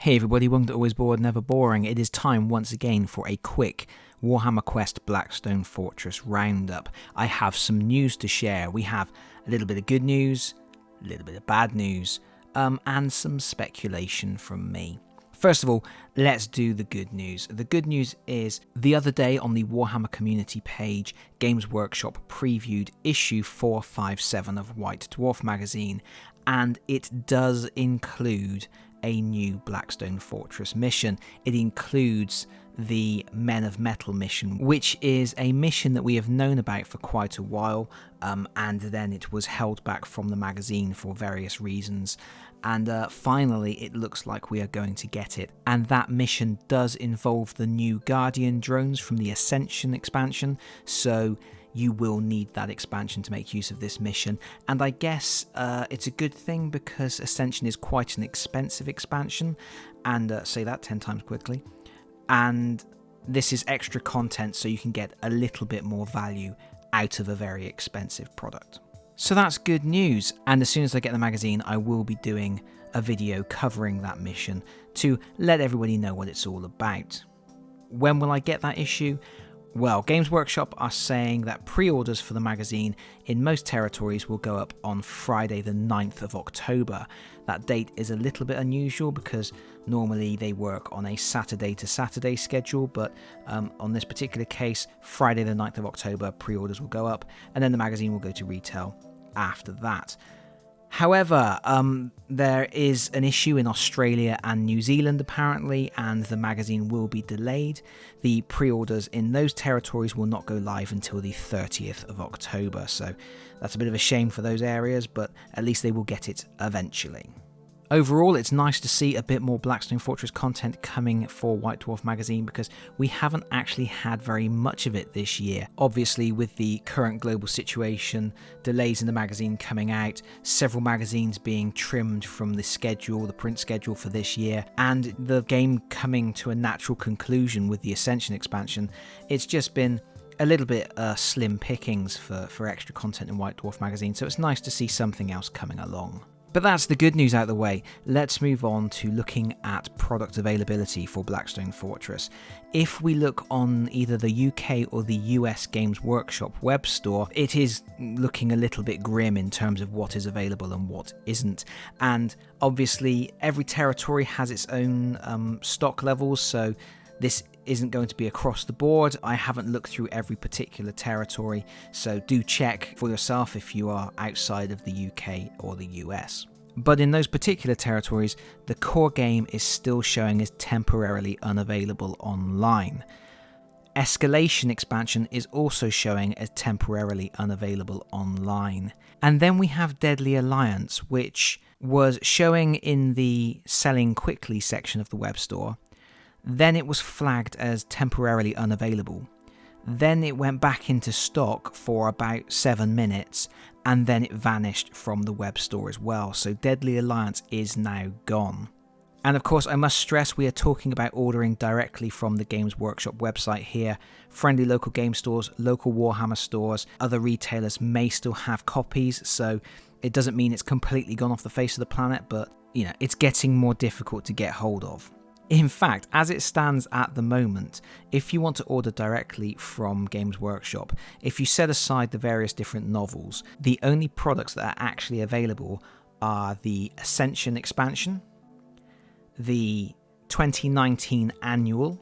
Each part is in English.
Hey everybody, welcome to Always Bored, Never Boring. It is time once again for a quick Warhammer Quest Blackstone Fortress roundup. I have some news to share. We have a little bit of good news, a little bit of bad news, and some speculation from me. First of all, let's do the good news. The good news is the other day on the Warhammer community page, Games Workshop previewed issue 457 of White Dwarf magazine, and it does include a new Blackstone Fortress mission. It includes the Men of Metal mission, which is a mission that we have known about for quite a while, and then it was held back from the magazine for various reasons. And finally, it looks like we are going to get it. And that mission does involve the new Guardian drones from the Ascension expansion, so you will need that expansion to make use of this mission. And I guess it's a good thing because Ascension is quite an expensive expansion, and say that 10 times quickly. And this is extra content, so you can get a little bit more value out of a very expensive product. So that's good news, and as soon as I get the magazine, I will be doing a video covering that mission to let everybody know what it's all about. When will I get that issue? Well, Games Workshop are saying that pre-orders for the magazine in most territories will go up on Friday the 9th of October. That date is a little bit unusual because normally they work on a Saturday to Saturday schedule, but on this particular case, Friday the 9th of October, pre-orders will go up, and then the magazine will go to retail after that. However, there is an issue in Australia and New Zealand apparently, and the magazine will be delayed. The pre-orders in those territories will not go live until the 30th of October, so that's a bit of a shame for those areas, but at least they will get it eventually. Overall, it's nice to see a bit more Blackstone Fortress content coming for White Dwarf magazine because we haven't actually had very much of it this year. Obviously, with the current global situation, delays in the magazine coming out, several magazines being trimmed from the schedule, the print schedule for this year, and the game coming to a natural conclusion with the Ascension expansion, it's just been a little bit slim pickings for extra content in White Dwarf magazine, so it's nice to see something else coming along. But that's the good news out of the way. Let's move on to looking at product availability for Blackstone Fortress. If we look on either the UK or the US Games Workshop web store, it is looking a little bit grim in terms of what is available and what isn't. And obviously every territory has its own stock levels, so this isn't going to be across the board. I haven't looked through every particular territory, so do check for yourself if you are outside of the UK or the US. But in those particular territories, the core game is still showing as temporarily unavailable online. Escalation expansion is also showing as temporarily unavailable online. And then we have Deadly Alliance, which was showing in the selling quickly section of the web store. Then it was flagged as temporarily unavailable. Then it went back into stock for about 7 minutes, and then it vanished from the web store as well. So Deadly Alliance is now gone. And of course, I must stress we are talking about ordering directly from the Games Workshop website here. Friendly local game stores, local Warhammer stores, other retailers may still have copies, so it doesn't mean it's completely gone off the face of the planet, but you know, it's getting more difficult to get hold of. In fact, as it stands at the moment, if you want to order directly from Games Workshop, if you set aside the various different novels, the only products that are actually available are the Ascension expansion, the 2019 annual,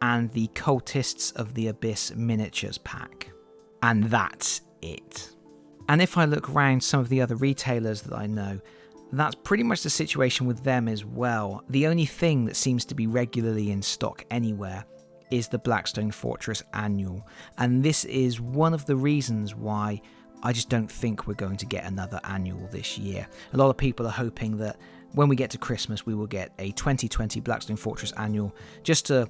and the Cultists of the Abyss miniatures pack. And that's it. And if I look around some of the other retailers that I know, that's pretty much the situation with them as well. The only thing that seems to be regularly in stock anywhere is the Blackstone Fortress Annual. And this is one of the reasons why I just don't think we're going to get another annual this year. A lot of people are hoping that when we get to Christmas, we will get a 2020 Blackstone Fortress Annual just to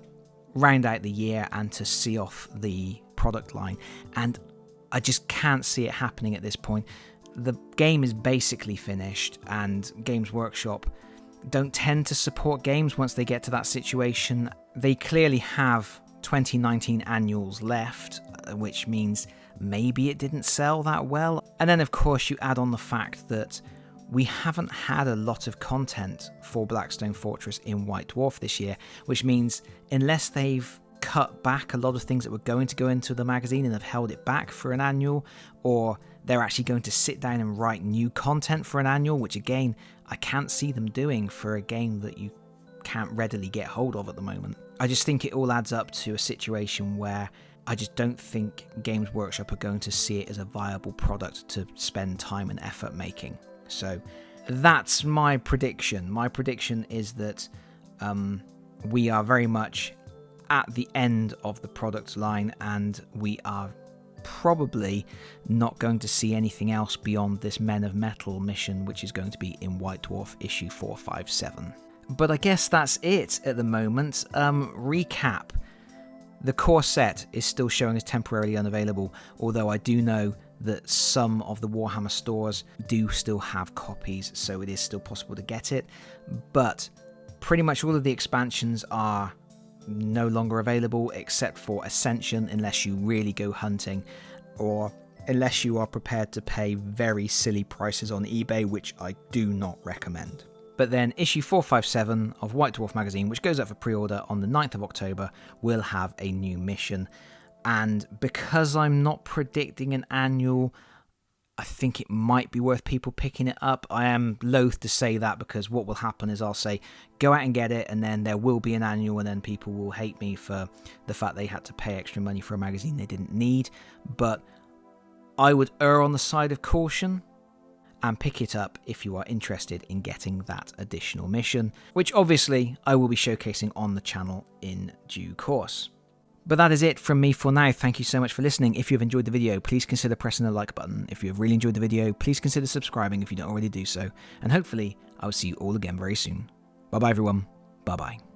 round out the year and to see off the product line. And I just can't see it happening at this point. The game is basically finished, and Games Workshop don't tend to support games once they get to that situation. They clearly have 2019 annuals left, which means maybe it didn't sell that well. And then of course you add on the fact that we haven't had a lot of content for Blackstone Fortress in White Dwarf this year, which means unless they've cut back a lot of things that were going to go into the magazine and have held it back for an annual, or they're actually going to sit down and write new content for an annual, which again, I can't see them doing for a game that you can't readily get hold of at the moment. I just think it all adds up to a situation where I just don't think Games Workshop are going to see it as a viable product to spend time and effort making. So that's my prediction. My prediction is that we are very much at the end of the product line, and we are probably not going to see anything else beyond this Men of Metal mission, which is going to be in White Dwarf issue 457. But I guess that's it at the moment. Recap. The core set is still showing as temporarily unavailable, although I do know that some of the Warhammer stores do still have copies, so it is still possible to get it. But pretty much all of the expansions are no longer available, except for Ascension, unless you really go hunting, or unless you are prepared to pay very silly prices on eBay, which I do not recommend. But then issue 457 of White Dwarf magazine, which goes up for pre-order on the 9th of October, will have a new mission. And because I'm not predicting an annual, I think it might be worth people picking it up. I am loath to say that, because what will happen is I'll say, go out and get it, and then there will be an annual, and then people will hate me for the fact they had to pay extra money for a magazine they didn't need. But I would err on the side of caution and pick it up if you are interested in getting that additional mission, which obviously I will be showcasing on the channel in due course. But that is it from me for now. Thank you so much for listening. If you've enjoyed the video, please consider pressing the like button. If you have really enjoyed the video, please consider subscribing if you don't already do so. And hopefully, I will see you all again very soon. Bye bye everyone. Bye bye.